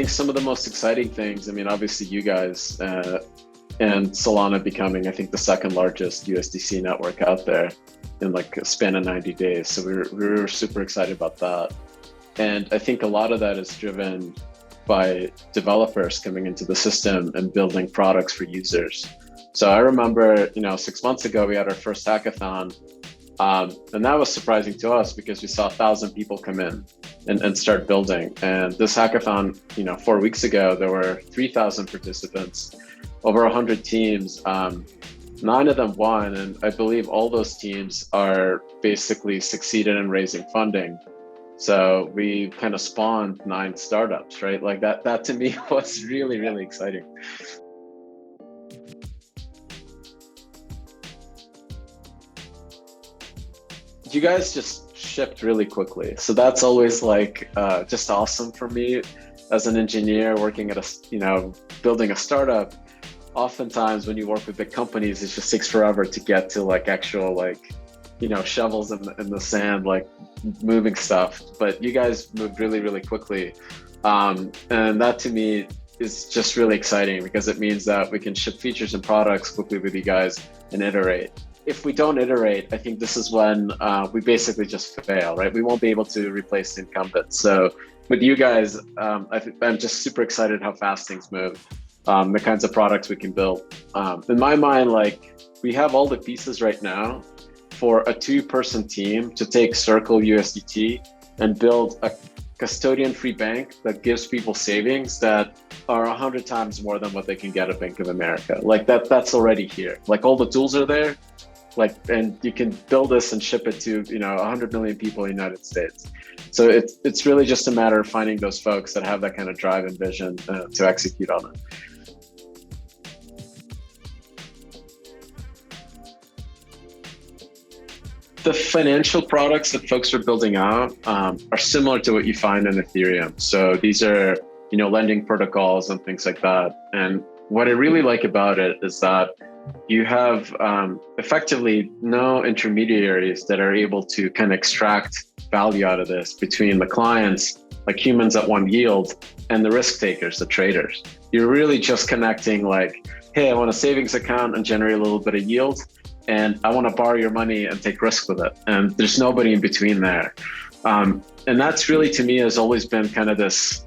think some of the most exciting things, I mean, obviously you guys and Solana becoming, I think, the second largest USDC network out there in like a span of 90 days. So we were super excited about that. And I think a lot of that is driven by developers coming into the system and building products for users. So I remember, 6 months ago, we had our first hackathon. And that was surprising to us because we saw 1,000 people come in and start building. And this hackathon, 4 weeks ago, there were 3,000 participants, over 100 teams. 9 of them won. And I believe all those teams are basically succeeded in raising funding. So we kind of spawned 9 startups, right? Like that to me was really, really exciting. You guys just shipped really quickly. So that's always like just awesome for me as an engineer working at building a startup. Oftentimes when you work with big companies, it just takes forever to get to like actual shovels in the sand, like moving stuff. But you guys moved really, really quickly. And that to me is just really exciting because it means that we can ship features and products quickly with you guys and iterate. If we don't iterate, I think this is when we basically just fail, right? We won't be able to replace the incumbent. So with you guys, I'm just super excited how fast things move, the kinds of products we can build. In my mind, like we have all the pieces right now for a 2-person team to take Circle USDT and build a custodian-free bank that gives people savings that are 100 times more than what they can get at Bank of America. Like that's already here. Like all the tools are there, and you can build this and ship it to 100 million people in the United States. So it's really just a matter of finding those folks that have that kind of drive and vision to execute on it. The financial products that folks are building out are similar to what you find in Ethereum. So these are, lending protocols and things like that. And what I really like about it is that you have effectively no intermediaries that are able to kind of extract value out of this between the clients, like humans that want yield, and the risk takers, the traders. You're really just connecting like, hey, I want a savings account and generate a little bit of yield. And I want to borrow your money and take risk with it. And there's nobody in between there. And that's really, to me, has always been kind of this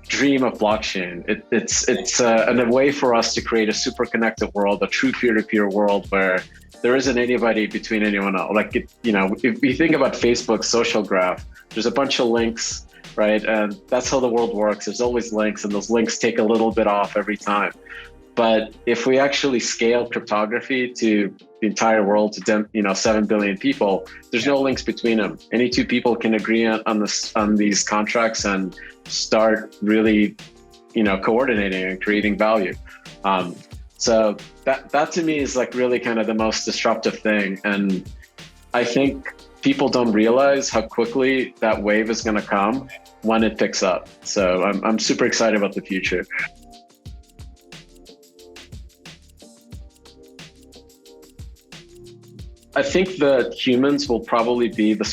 dream of blockchain. It's a way for us to create a super connected world, a true peer-to-peer world where there isn't anybody between anyone else. Like, if you think about Facebook's social graph, there's a bunch of links, right? And that's how the world works. There's always links, and those links take a little bit off every time. But if we actually scale cryptography to the entire world, to 7 billion people, there's no links between them. Any 2 people can agree on these contracts and start really, coordinating and creating value. So that to me is like really kind of the most disruptive thing. And I think people don't realize how quickly that wave is going to come when it picks up. So I'm super excited about the future. I think the humans will probably be the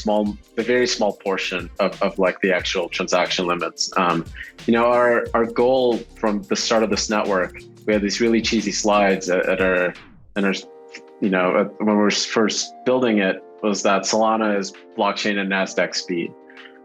very small portion of like the actual transaction limits. Our goal from the start of this network, we had these really cheesy slides when we were first building it, was that Solana is blockchain and NASDAQ speed.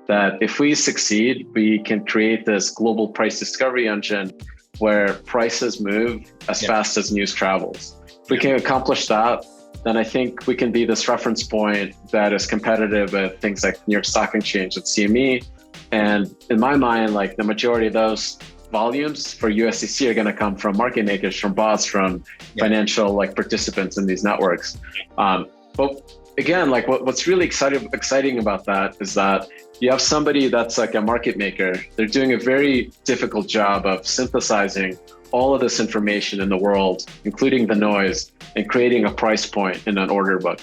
That if we succeed, we can create this global price discovery engine where prices move as fast as news travels. If we can accomplish that, then I think we can be this reference point that is competitive with things like New York Stock Exchange and CME. And in my mind, like the majority of those volumes for USDC are going to come from market makers, from bots, from financial participants in these networks. But again, like what's really exciting about that is that you have somebody that's like a market maker. They're doing a very difficult job of synthesizing all of this information in the world, including the noise, and creating a price point in an order book.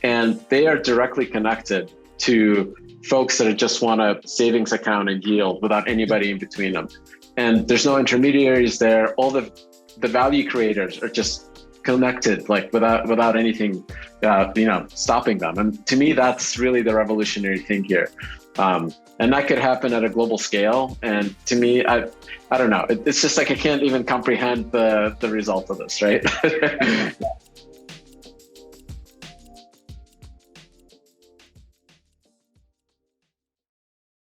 And they are directly connected to folks that just want a savings account and yield without anybody in between them. And there's no intermediaries there. All the value creators are just connected, like without anything stopping them. And to me, that's really the revolutionary thing here. And that could happen at a global scale. And to me, I don't know. It's just like I can't even comprehend the result of this, right?